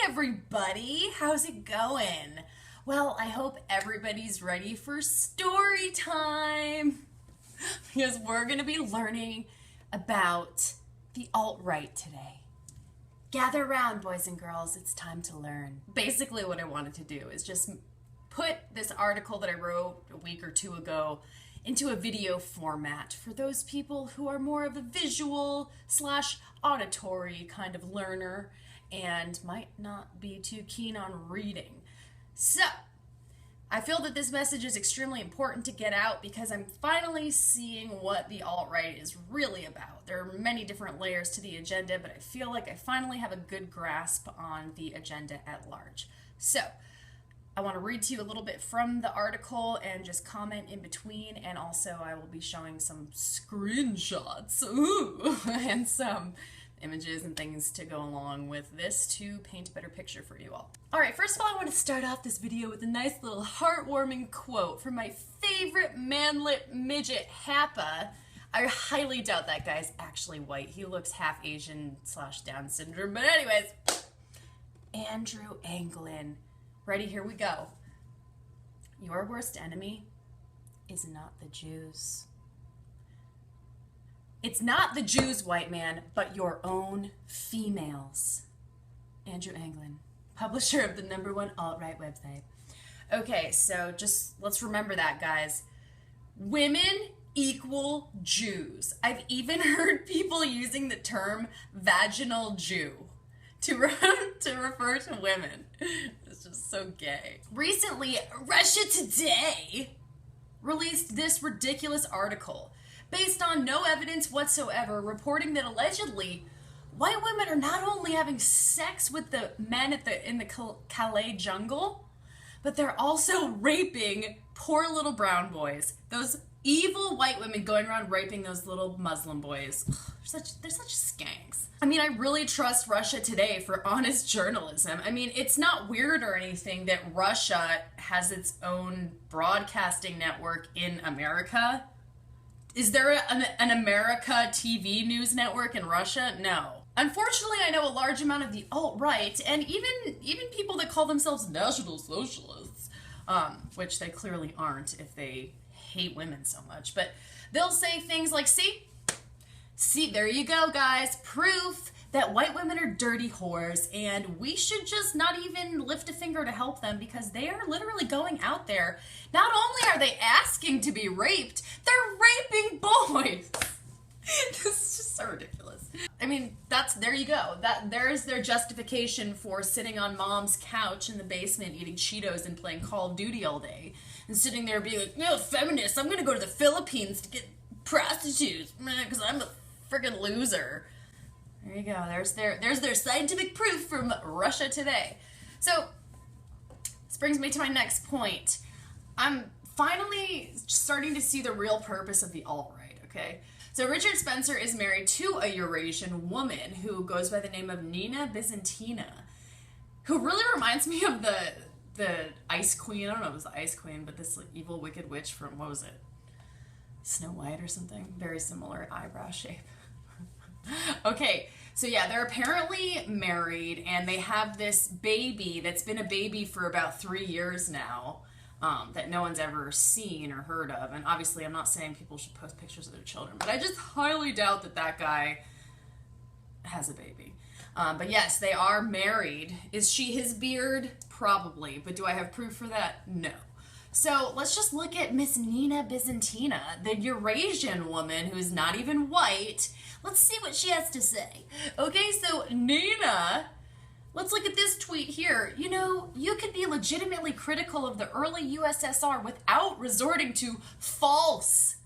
everybody. How's it going? Well, I hope everybody's ready for story time because we're going to be learning about the Alt Right today. Gather around, boys and girls. It's time to learn. Basically, what I wanted to do is just put this article that I wrote a week or two ago into a video format for those people who are more of a visual / auditory kind of learner and might not be too keen on reading. So, I feel that this message is extremely important to get out because I'm finally seeing what the alt-right is really about. There are many different layers to the agenda, but I feel like I finally have a good grasp on the agenda at large. So, I want to read to you a little bit from the article and just comment in between, and also I will be showing some screenshots and some images and things to go along with this to paint a better picture for you all. Alright, first of all I want to start off this video with a nice little heartwarming quote from my favorite manlet midget, Happa. I highly doubt that guy's actually white. He looks half Asian / Down syndrome, but anyways, Andrew Anglin. Ready? Here we go. Your worst enemy is not the Jews. It's not the Jews, white man, but your own females. Andrew Anglin, publisher of the #1 alt-right website. Okay, so just let's remember that, guys. Women equal Jews. I've even heard people using the term vaginal Jew to refer to women. It's just so gay. Recently, Russia Today released this ridiculous article based on no evidence whatsoever, reporting that allegedly white women are not only having sex with the men in the Calais jungle, but they're also raping poor little brown boys. Those evil white women going around raping those little Muslim boys. Ugh, they're such skanks. I mean, I really trust Russia Today for honest journalism. I mean, it's not weird or anything that Russia has its own broadcasting network in America. Is there an America TV news network in Russia? No. Unfortunately, I know a large amount of the alt-right and even people that call themselves National Socialists, which they clearly aren't if they hate women so much, but they'll say things like, see, there you go, guys, proof that white women are dirty whores, and we should just not even lift a finger to help them because they are literally going out there. Not only are they asking to be raped, they're raping boys. This is just so ridiculous. I mean, there you go. There's their justification for sitting on mom's couch in the basement eating Cheetos and playing Call of Duty all day. And sitting there being like, no, feminist, I'm gonna go to the Philippines to get prostitutes because I'm a friggin' loser. There you go. There's their scientific proof from Russia Today. So, this brings me to my next point. I'm finally starting to see the real purpose of the alt-right, okay? So Richard Spencer is married to a Eurasian woman who goes by the name of Nina Byzantina, who really reminds me of the Ice Queen. I don't know if it was the Ice Queen, but this evil wicked witch from, what was it? Snow White or something? Very similar eyebrow shape. Okay, so yeah, they're apparently married and they have this baby that's been a baby for about 3 years now, that no one's ever seen or heard of. And obviously I'm not saying people should post pictures of their children, but I just highly doubt that guy has a baby. But yes, they are married. Is she his beard? Probably. But do I have proof for that? No. So let's just look at Miss Nina Byzantina, the Eurasian woman who's not even white. Let's see what she has to say. Okay, so Nina, let's look at this tweet here. You know, you could be legitimately critical of the early USSR without resorting to false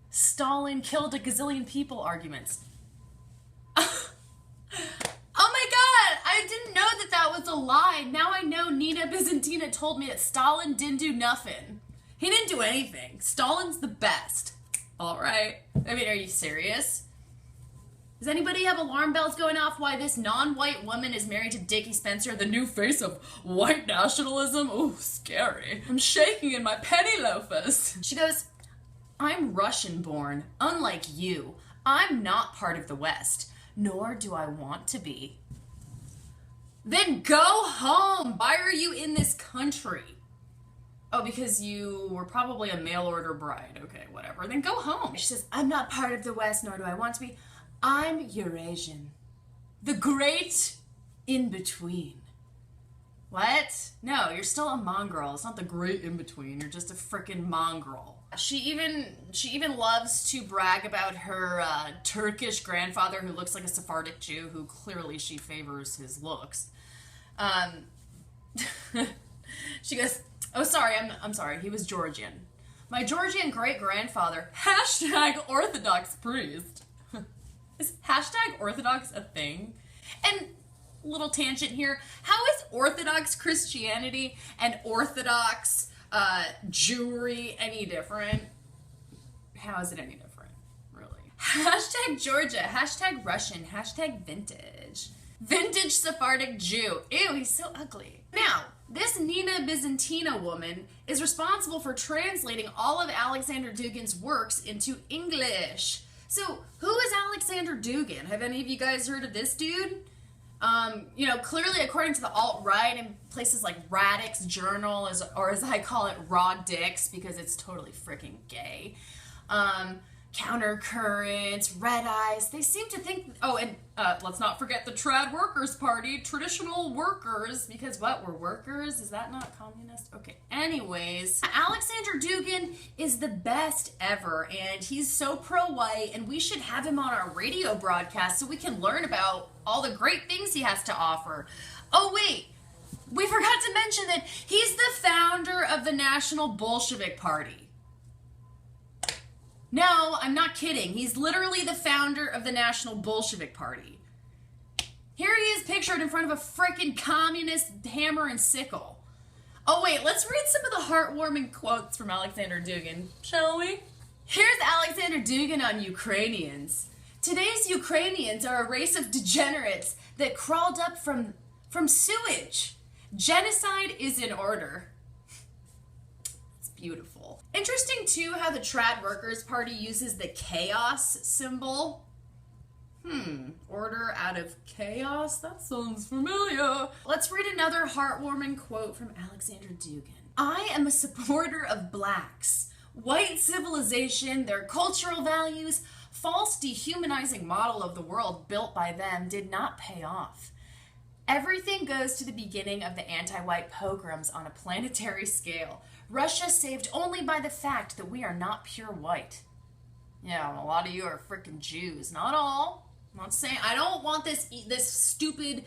Stalin killed a gazillion people arguments. Oh my god, I didn't know that was a lie. Now I know Nina Byzantina told me that Stalin didn't do nothing. He didn't do anything. Stalin's the best. Alright. I mean, are you serious? Does anybody have alarm bells going off why this non-white woman is married to Dickie Spencer, the new face of white nationalism? Ooh, scary. I'm shaking in my penny loafers. She goes, I'm Russian-born, unlike you. I'm not part of the West, nor do I want to be. Then go home. Why are you in this country? Oh, because you were probably a mail order bride. Okay, whatever. Then go home. She says, I'm not part of the West, nor do I want to be. I'm Eurasian. The great in-between. What? No, you're still a mongrel. It's not the great in-between. You're just a frickin' mongrel. She even loves to brag about her Turkish grandfather who looks like a Sephardic Jew, who clearly she favors his looks. She goes, oh, sorry, I'm sorry, he was Georgian. My Georgian great-grandfather, hashtag Orthodox priest. Is hashtag Orthodox a thing? And little tangent here, how is Orthodox Christianity and Orthodox Jewry any different? How is it any different, really? Hashtag Georgia, hashtag Russian, hashtag vintage. Vintage Sephardic Jew. Ew, he's so ugly. Now, this Nina Byzantina woman is responsible for translating all of Alexander Dugin's works into English. So, who is Alexander Dugin? Have any of you guys heard of this dude? Clearly according to the Alt Right and places like Radix Journal, or as I call it, Raw Dicks, because it's totally freaking gay. Countercurrents, Red Eyes, they seem to think, let's not forget the Trad Workers Party, traditional workers, because what, we're workers? Is that not communist? Okay, anyways, Alexander Dugin is the best ever, and he's so pro-white, and we should have him on our radio broadcast so we can learn about all the great things he has to offer. Oh wait, we forgot to mention that he's the founder of the National Bolshevik Party. No, I'm not kidding. He's literally the founder of the National Bolshevik Party. Here he is pictured in front of a frickin' communist hammer and sickle. Oh wait, let's read some of the heartwarming quotes from Alexander Dugin, shall we? Here's Alexander Dugin on Ukrainians. Today's Ukrainians are a race of degenerates that crawled up from sewage. Genocide is in order. It's beautiful. Interesting, too, how the Trad Workers Party uses the chaos symbol. Order out of chaos? That sounds familiar. Let's read another heartwarming quote from Alexander Dugin. I am a supporter of blacks. White civilization, their cultural values, false dehumanizing model of the world built by them did not pay off. Everything goes to the beginning of the anti-white pogroms on a planetary scale. Russia saved only by the fact that we are not pure white. Yeah, a lot of you are freaking Jews. Not all. I'm not saying, I don't want this stupid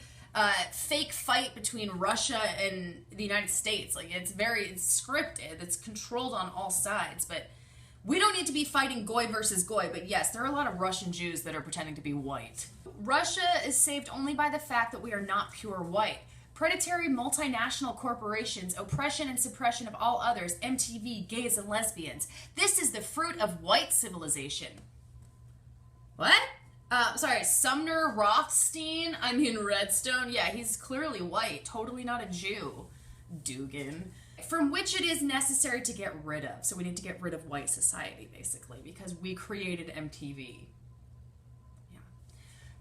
fake fight between Russia and the United States. Like, it's scripted. It's controlled on all sides. But we don't need to be fighting Goy versus Goy. But yes, there are a lot of Russian Jews that are pretending to be white. Russia is saved only by the fact that we are not pure white. Predatory multinational corporations, oppression and suppression of all others, MTV, gays and lesbians. This is the fruit of white civilization. What? Sumner Rothstein, Redstone. Yeah, he's clearly white, totally not a Jew. Dugin. From which it is necessary to get rid of. So we need to get rid of white society, basically, because we created MTV.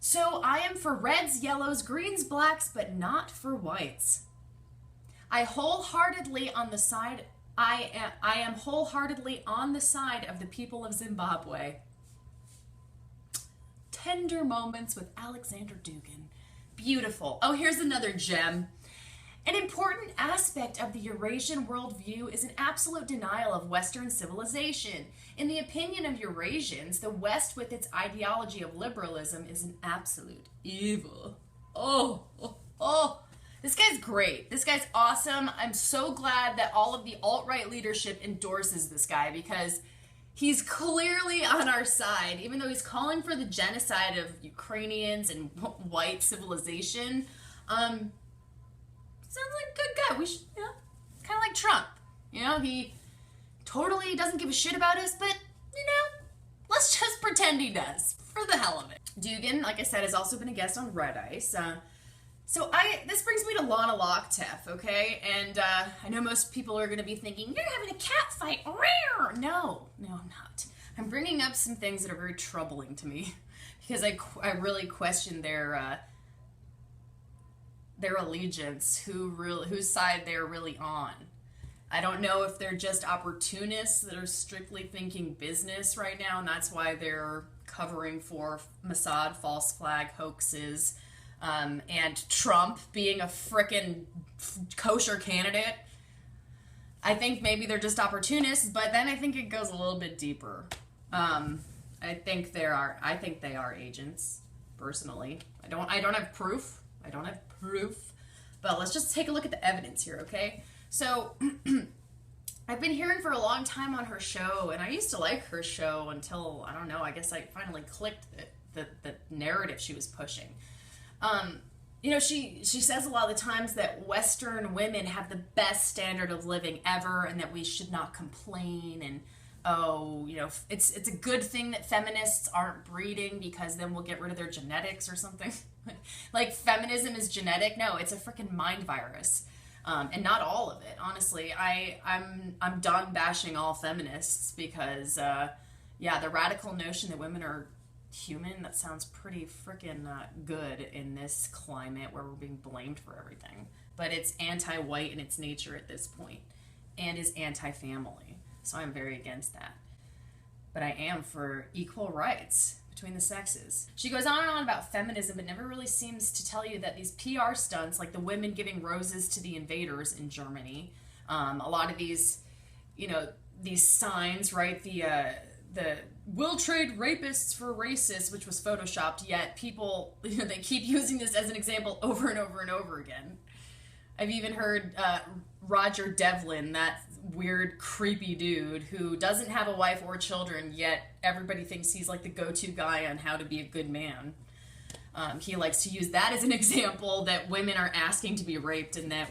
So I am for reds, yellows, greens, blacks, but not for whites. I am wholeheartedly on the side of the people of Zimbabwe. Tender moments with Alexander Dugin. Beautiful. Oh, here's another gem. An important aspect of the Eurasian worldview is an absolute denial of Western civilization. In the opinion of Eurasians, the West with its ideology of liberalism is an absolute evil. Oh. This guy's great. This guy's awesome. I'm so glad that all of the alt-right leadership endorses this guy because he's clearly on our side. Even though he's calling for the genocide of Ukrainians and white civilization, sounds like a good guy. We should, kind of like Trump. He totally doesn't give a shit about us, but, let's just pretend he does, for the hell of it. Dugin, like I said, has also been a guest on Red Ice. This brings me to Lana Lockteff, okay? And I know most people are going to be thinking, you're having a cat fight. No, I'm not. I'm bringing up some things that are very troubling to me because I really question their their allegiance, whose side they're really on. I don't know if they're just opportunists that are strictly thinking business right now, and that's why they're covering for Mossad false flag hoaxes, and Trump being a frickin' kosher candidate. I think maybe they're just opportunists, but then I think it goes a little bit deeper. I think they are agents, personally. I don't have proof. But let's just take a look at the evidence here, okay? So, I've been hearing for a long time on her show, and I used to like her show until, I don't know, I guess I finally clicked the narrative she was pushing. You know, she says a lot of the times that Western women have the best standard of living ever, and that we should not complain, and you know, it's a good thing that feminists aren't breeding because then we'll get rid of their genetics or something. Like feminism is genetic? No, it's a freaking mind virus. And not all of it, honestly. I'm done bashing all feminists because, yeah, the radical notion that women are human, that sounds pretty freaking good in this climate where we're being blamed for everything. But it's anti-white in its nature at this point, and is anti-family. So I'm very against that. But I am for equal rights between the sexes. She goes on and on about feminism, but never really seems to tell you that these PR stunts, like the women giving roses to the invaders in Germany, a lot of these, you know, these signs, right, the will trade rapists for racists, which was photoshopped, yet people, you know, they keep using this as an example over and over and over again. I've even heard Roger Devlin, that weird, creepy dude who doesn't have a wife or children, yet everybody thinks he's like the go-to guy on how to be a good man. He likes to use that as an example that women are asking to be raped, and that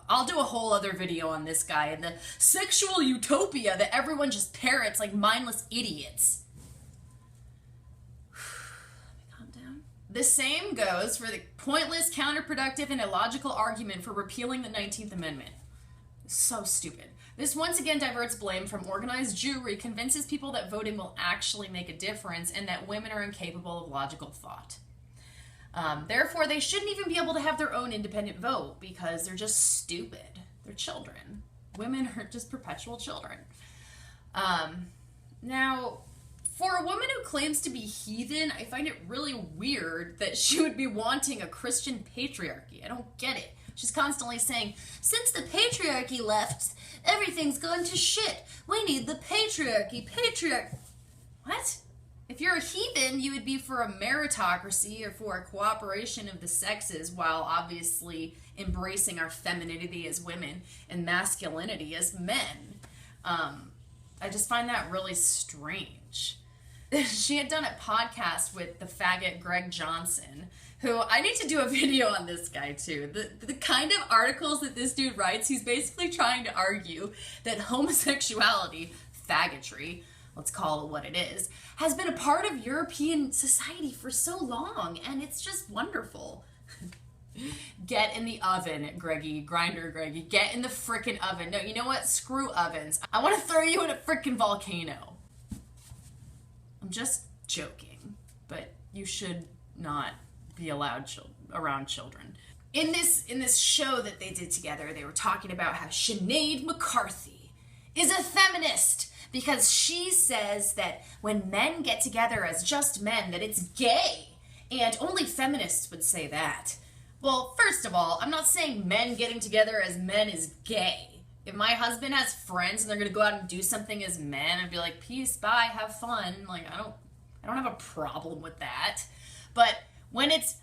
I'll do a whole other video on this guy and the sexual utopia that everyone just parrots like mindless idiots. The same goes for the pointless, counterproductive, and illogical argument for repealing the 19th Amendment. So stupid. This once again diverts blame from organized Jewry, convinces people that voting will actually make a difference, and that women are incapable of logical thought. Therefore, they shouldn't even be able to have their own independent vote, because they're just stupid. They're children. Women are just perpetual children. Now, for a woman who claims to be heathen, I find it really weird that she would be wanting a Christian patriarchy. I don't get it. She's constantly saying, since the patriarchy left, everything's gone to shit. We need the patriarchy. What? If you're a heathen, you would be for a meritocracy or for a cooperation of the sexes, while obviously embracing our femininity as women and masculinity as men. I just find that really strange. She had done a podcast with the faggot Greg Johnson, who, I need to do a video on this guy too. The kind of articles that this dude writes, he's basically trying to argue that homosexuality, faggotry, let's call it what it is, has been a part of European society for so long, and it's just wonderful. Get in the oven, Greggy. Grinder, Greggy. Get in the frickin' oven. No, you know what? Screw ovens. I want to throw you in a frickin' volcano. I'm just joking, but you should not be allowed around children. In this show that they did together, they were talking about how Sinead McCarthy is a feminist because she says that when men get together as just men, that it's gay, and only feminists would say that. Well, first of all, I'm not saying men getting together as men is gay. If my husband has friends and they're gonna go out and do something as men, I'd be like, peace, bye, have fun. Like, I don't have a problem with that. But when it's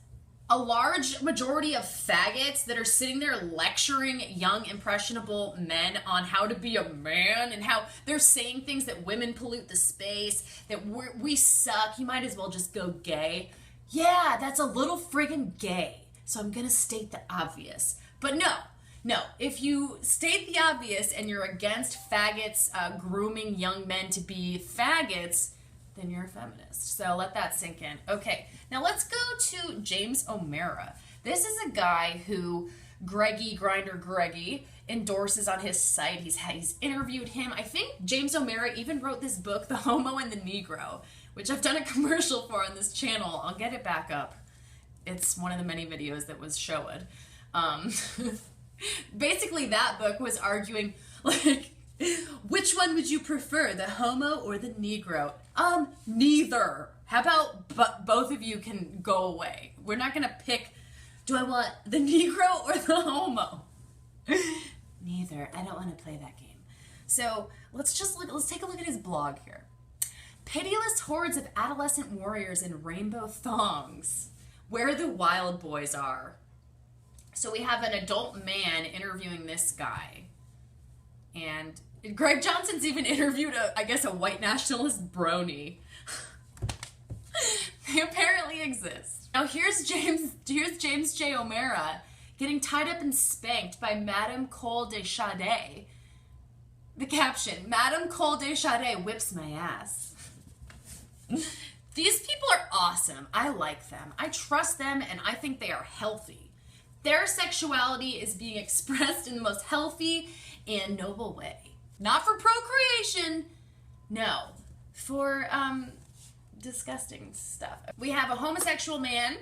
a large majority of faggots that are sitting there lecturing young, impressionable men on how to be a man, and how they're saying things that women pollute the space, that we suck, you might as well just go gay. Yeah, that's a little friggin' gay. So I'm gonna state the obvious. But no, if you state the obvious and you're against faggots grooming young men to be faggots, then you're a feminist. So let that sink in. Okay, now let's go to James O'Mara. This is a guy who Grinder Greggy endorses on his site. He's interviewed him. I think James O'Mara even wrote this book, The Homo and the Negro, which I've done a commercial for on this channel. I'll get it back up. It's one of the many videos that was showed. Basically, that book was arguing, like, which one would you prefer, the homo or the Negro? Neither. How about both of you can go away? We're not gonna pick, do I want the Negro or the homo? Neither. I don't want to play that game. So let's take a look at his blog here. Pitiless hordes of adolescent warriors in rainbow thongs. Where the wild boys are. So we have an adult man interviewing this guy. And Greg Johnson's even interviewed a white nationalist brony. They apparently exist. Now here's James J. O'Mara getting tied up and spanked by Madame Cole de Chade. The caption, Madame Cole de Chade whips my ass. These people are awesome. I like them. I trust them, and I think they are healthy. Their sexuality is being expressed in the most healthy and noble way. Not for procreation, no, for disgusting stuff. We have a homosexual man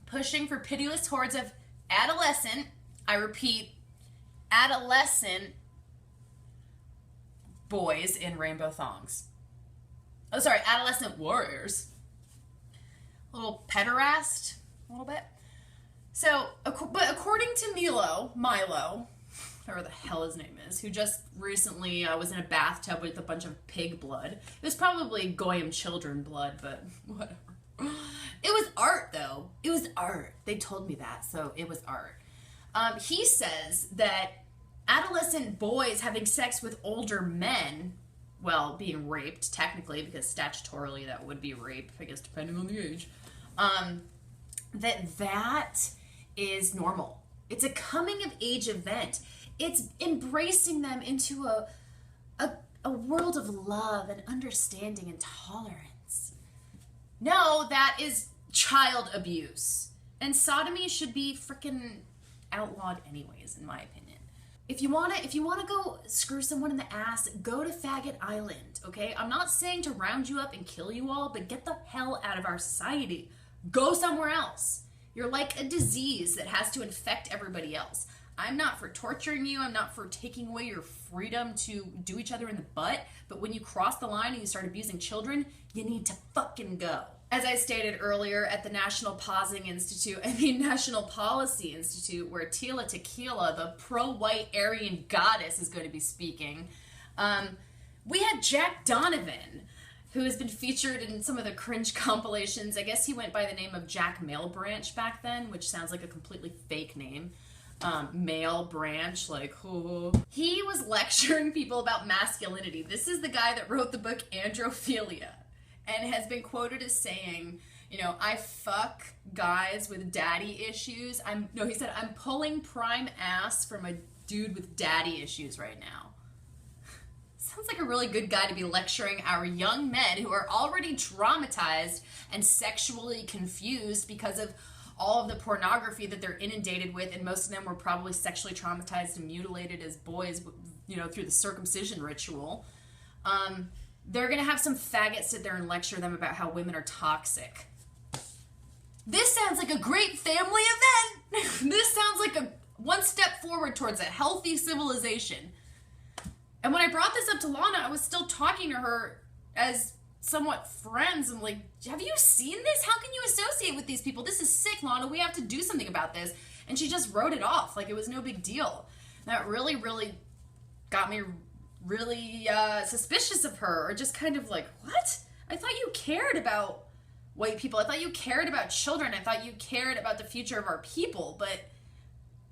pushing for pitiless hordes of adolescent, I repeat, adolescent boys in rainbow thongs. Oh, sorry, adolescent warriors. A little pederast, a little bit. So, but according to Milo, whatever the hell his name is, who just recently was in a bathtub with a bunch of pig blood. It was probably Goyim children blood, but whatever. It was art, though. It was art. They told me that, so it was art. He says that adolescent boys having sex with older men, well, being raped, technically, because statutorily that would be rape, I guess, depending on the age, that is normal. It's a coming-of-age event. It's embracing them into a world of love and understanding and tolerance. No, that is child abuse. And sodomy should be freaking outlawed anyways, in my opinion. If you wanna go screw someone in the ass, go to Faggot Island, okay? I'm not saying to round you up and kill you all, but get the hell out of our society. Go somewhere else. You're like a disease that has to infect everybody else. I'm not for torturing you. I'm not for taking away your freedom to do each other in the butt. But when you cross the line and you start abusing children, you need to fucking go. As I stated earlier, at the National Policy Institute, where Tila Tequila, the pro-white Aryan goddess, is going to be speaking, we had Jack Donovan, who has been featured in some of the cringe compilations. I guess he went by the name of Jack Mailbranch back then, which sounds like a completely fake name. Male branch, like, oh. He was lecturing people about masculinity. This is the guy that wrote the book Androphilia, and has been quoted as saying, you know, I fuck guys with daddy issues. He said, I'm pulling prime ass from a dude with daddy issues right now. Sounds like a really good guy to be lecturing our young men who are already traumatized and sexually confused because of all of the pornography that they're inundated with, and most of them were probably sexually traumatized and mutilated as boys, you know, through the circumcision ritual. They're gonna have some faggot sit there and lecture them about how women are toxic. This sounds like a great family event. This sounds like a one step forward towards a healthy civilization. And when I brought this up to Lana, I was still talking to her as somewhat friends. I'm like, have you seen this? How can you associate with these people? This is sick, Lana. We have to do something about this. And she just wrote it off like it was no big deal. That really, really got me really suspicious of her, or just kind of like, what? I thought you cared about white people. I thought you cared about children. I thought you cared about the future of our people, but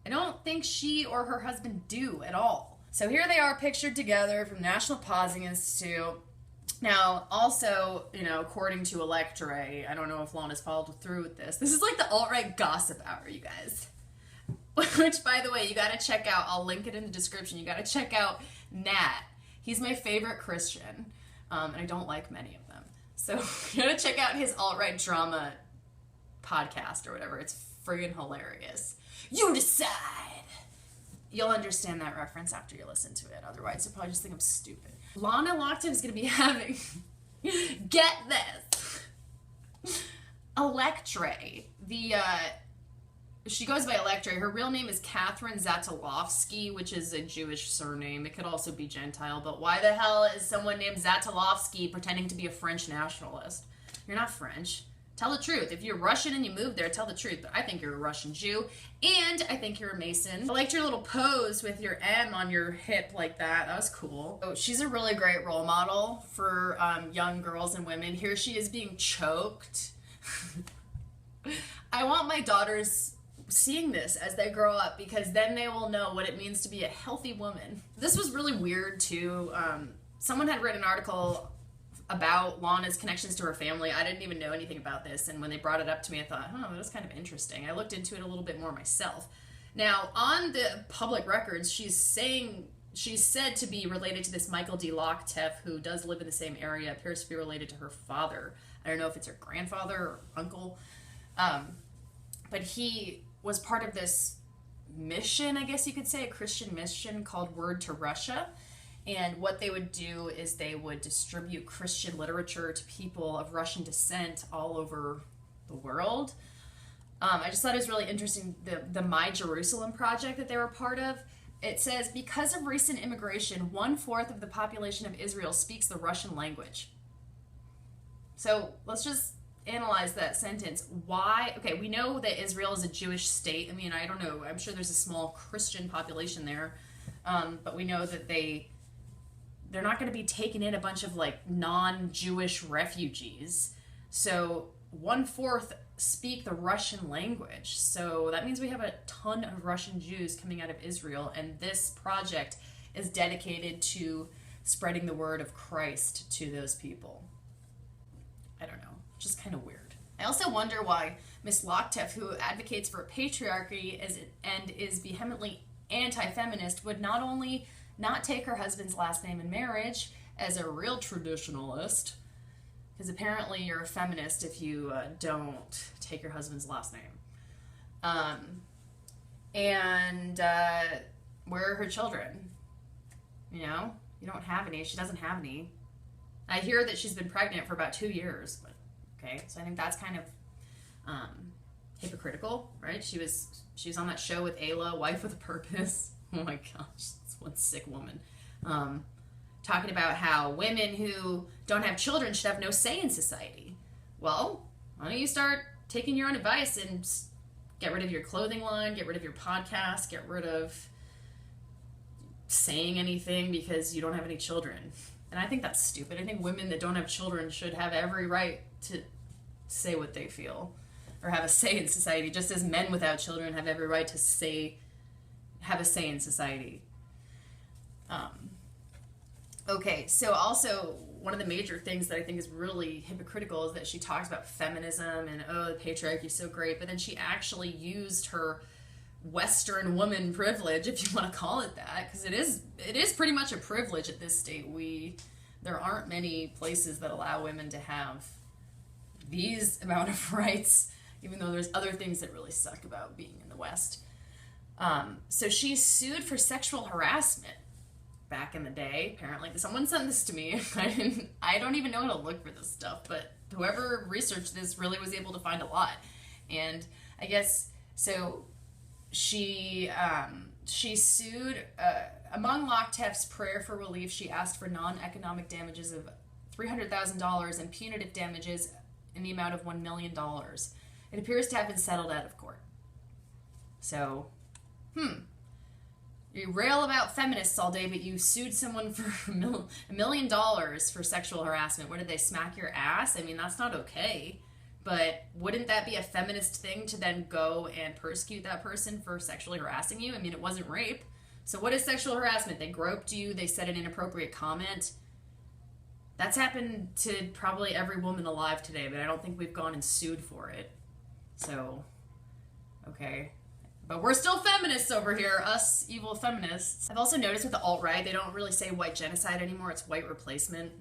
I don't think she or her husband do at all. So here they are pictured together from National Policy Institute. Now, also, you know, according to Electra, I don't know if Lana's followed through with this. This is like the alt-right gossip hour, you guys. Which, by the way, you gotta check out. I'll link it in the description. You gotta check out Nat. He's my favorite Christian, and I don't like many of them. So you gotta check out his alt-right drama podcast or whatever. It's friggin' hilarious. You decide. You'll understand that reference after you listen to it. Otherwise, you'll probably just think I'm stupid. Lana Lockton is going to be having, get this, Electre, she goes by Electre. Her real name is Catherine Zatalovsky, which is a Jewish surname. It could also be Gentile, but why the hell is someone named Zatalovsky pretending to be a French nationalist? You're not French. Tell the truth. If you're Russian and you moved there, tell the truth. But I think you're a Russian Jew, and I think you're a Mason. I liked your little pose with your M on your hip like that. That was cool. Oh, she's a really great role model for young girls and women. Here she is being choked. I want my daughters seeing this as they grow up, because then they will know what it means to be a healthy woman. This was really weird too. Someone had written an article about Lana's connections to her family. I didn't even know anything about this, and when they brought it up to me, I thought, oh, that was kind of interesting. I looked into it a little bit more myself. Now, on the public records, she's said to be related to this Michael D. Loktev, who does live in the same area, appears to be related to her father. I don't know if it's her grandfather or uncle, but he was part of this mission, I guess you could say, a Christian mission called Word to Russia. And what they would do is they would distribute Christian literature to people of Russian descent all over the world. I just thought it was really interesting, the My Jerusalem project that they were part of. It says, because of recent immigration, 1/4 of the population of Israel speaks the Russian language. So let's just analyze that sentence. Why? Okay, we know that Israel is a Jewish state. I mean, I don't know. I'm sure there's a small Christian population there. But we know that they're not going to be taking in a bunch of like non-Jewish refugees. So 1/4 speak the Russian language. So that means we have a ton of Russian Jews coming out of Israel, and this project is dedicated to spreading the word of Christ to those people. I don't know, just kind of weird. I also wonder why Miss Loktev, who advocates for patriarchy and is vehemently anti-feminist, would not only not take her husband's last name in marriage as a real traditionalist, because apparently you're a feminist if you don't take your husband's last name, and where are her children? You know, you don't have any. She doesn't have any. I hear that she's been pregnant for about 2 years, but okay, so I think that's kind of hypocritical, right? She was on that show with Ayla, Wife with a Purpose. Oh my gosh, that's one sick woman. Talking about how women who don't have children should have no say in society. Well, why don't you start taking your own advice and get rid of your clothing line, get rid of your podcast, get rid of saying anything because you don't have any children. And I think that's stupid. I think women that don't have children should have every right to say what they feel or have a say in society, just as men without children have every right to have a say in society. Okay, so also one of the major things that I think is really hypocritical is that she talks about feminism and, oh, the patriarchy is so great, but then she actually used her Western woman privilege, if you want to call it that, because it is pretty much a privilege at this state. There aren't many places that allow women to have these amount of rights, even though there's other things that really suck about being in the West. So she sued for sexual harassment back in the day, apparently. Someone sent this to me. I don't even know how to look for this stuff, but whoever researched this really was able to find a lot. And I guess, so she sued, among Loktev's prayer for relief, she asked for non-economic damages of $300,000 and punitive damages in the amount of $1 million. It appears to have been settled out of court. So, you rail about feminists all day, but you sued someone for $1 million for sexual harassment. What, did they smack your ass? I mean, that's not okay. But wouldn't that be a feminist thing to then go and persecute that person for sexually harassing you? I mean, it wasn't rape. So what is sexual harassment? They groped you, they said an inappropriate comment. That's happened to probably every woman alive today, but I don't think we've gone and sued for it. So, okay. But we're still feminists over here, us evil feminists. I've also noticed with the Alt Right, they don't really say white genocide anymore, it's white replacement.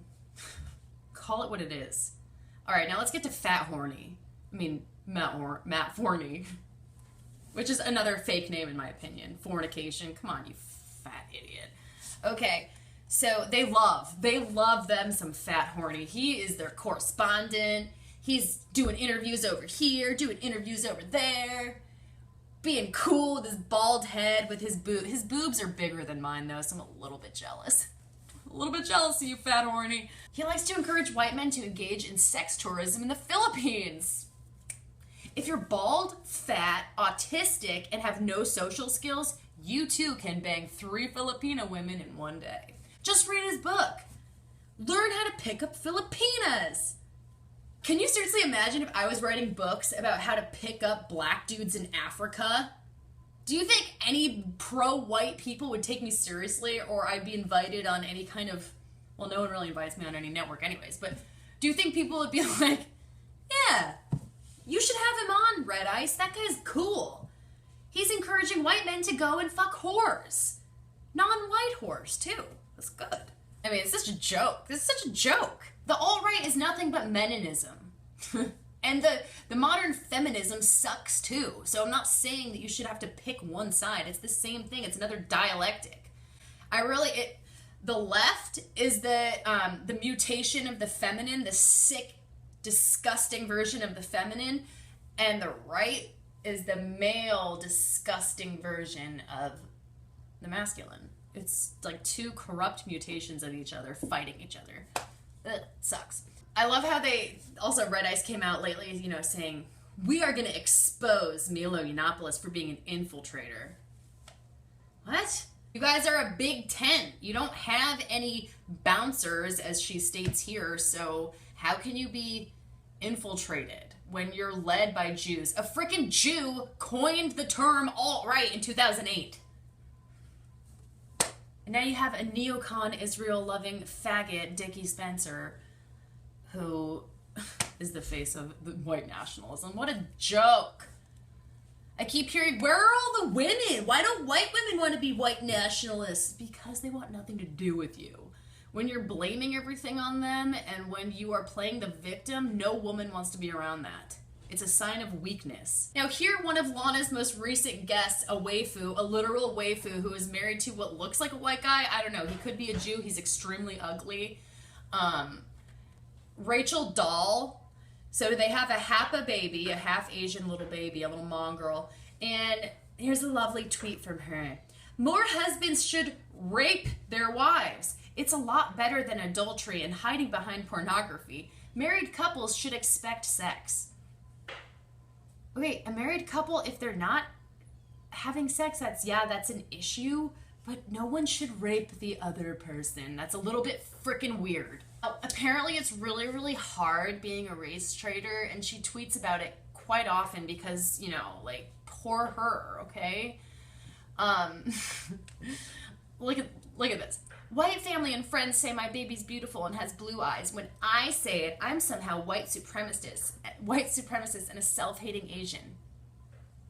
Call it what it is. Alright, now let's get to Fat Horny. I mean, Matt Forney. Which is another fake name in my opinion. Fornication. Come on, you fat idiot. Okay, so they love them some Fat Horny. He is their correspondent. He's doing interviews over here, doing interviews over there, being cool with his bald head, with his boobs. His boobs are bigger than mine, though, so I'm a little bit jealous. A little bit jealous of you, fat horny. He likes to encourage white men to engage in sex tourism in the Philippines. If you're bald, fat, autistic, and have no social skills, you too can bang 3 Filipina women in one day. Just read his book. Learn how to pick up Filipinas. Can you seriously imagine if I was writing books about how to pick up black dudes in Africa? Do you think any pro-white people would take me seriously, or I'd be invited on any kind of, well, no one really invites me on any network anyways, but do you think people would be like, yeah, you should have him on, Red Ice, that guy's cool. He's encouraging white men to go and fuck whores. Non-white whores, too. That's good. I mean, it's such a joke. This is such a joke. The alt-right is nothing but meninism. And the modern feminism sucks too. So I'm not saying that you should have to pick one side. It's the same thing. It's another dialectic. The left is the mutation of the feminine, the sick, disgusting version of the feminine, and the right is the male, disgusting version of the masculine. It's like 2 corrupt mutations of each other fighting each other. Ugh, sucks. I love how they, also Red Ice came out lately, saying, we are going to expose Milo Yiannopoulos for being an infiltrator. What? You guys are a big tent. You don't have any bouncers, as she states here, so how can you be infiltrated when you're led by Jews? A freaking Jew coined the term alt-right in 2008. And now you have a neocon, Israel-loving faggot, Dickie Spencer, who is the face of the white nationalism. What a joke. I keep hearing, where are all the women? Why don't white women want to be white nationalists? Because they want nothing to do with you. When you're blaming everything on them and when you are playing the victim, no woman wants to be around that. It's a sign of weakness. Now here, one of Lana's most recent guests, a waifu, a literal waifu, who is married to what looks like a white guy. I don't know. He could be a Jew. He's extremely ugly. Rachel Dahl. So they have a Hapa baby, a half Asian little baby, a little Hmong girl. And here's a lovely tweet from her. More husbands should rape their wives. It's a lot better than adultery and hiding behind pornography. Married couples should expect sex. Wait, a married couple, if they're not having sex, that's an issue, but no one should rape the other person. That's a little bit freaking weird. Apparently it's really, really hard being a race traitor, and she tweets about it quite often because, poor her, okay? Look at this. White family and friends say my baby's beautiful and has blue eyes. When I say it, I'm somehow white supremacist and a self-hating Asian.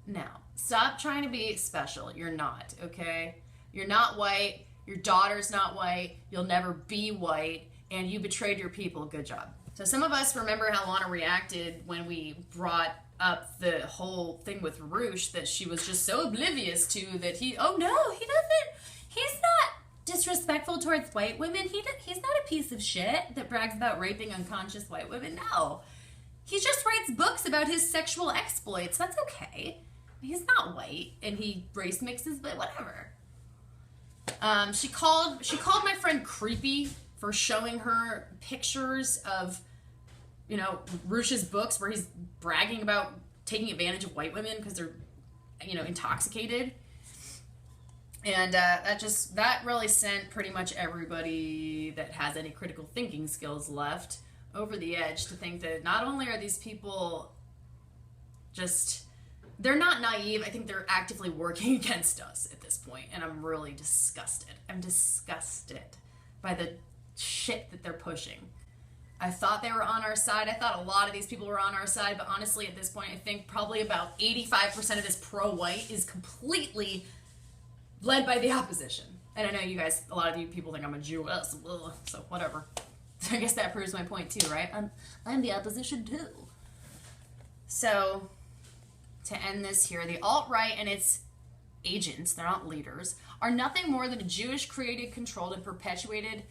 Now, stop trying to be special. You're not, okay? You're not white. Your daughter's not white. You'll never be white. And you betrayed your people. Good job. So some of us remember how Lana reacted when we brought up the whole thing with Roosh, that she was just so oblivious to that he's not disrespectful towards white women. He's not a piece of shit that brags about raping unconscious white women. No. He just writes books about his sexual exploits. That's okay. He's not white and he race mixes, but whatever. She called my friend creepy for showing her pictures of, Roosh's books where he's bragging about taking advantage of white women because they're, intoxicated. And that really sent pretty much everybody that has any critical thinking skills left over the edge to think that not only are these people they're not naive, I think they're actively working against us at this point, and I'm really disgusted. I'm disgusted by the shit that they're pushing. I thought they were on our side. I thought a lot of these people were on our side, but honestly at this point I think probably about 85% of this pro-white is completely led by the opposition. And I know you guys, a lot of you people think I'm a Jewess, so whatever. So I guess that proves my point too, right? I'm the opposition too. So, to end this here, the alt-right and its agents, they're not leaders, are nothing more than a Jewish created, controlled, and perpetuated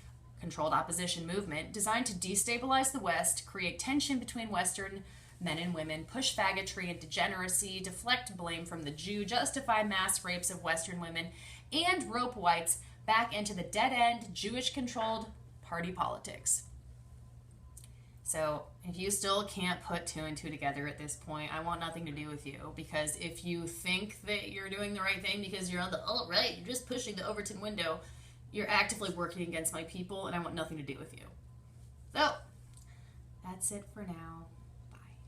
controlled opposition movement designed to destabilize the West, create tension between Western men and women, push faggotry and degeneracy, deflect blame from the Jew, justify mass rapes of Western women, and rope whites back into the dead-end, Jewish-controlled party politics. So if you still can't put two and two together at this point, I want nothing to do with you, because if you think that you're doing the right thing because you're on the alt right, you're just pushing the Overton window, you're actively working against my people, and I want nothing to do with you. So, that's it for now.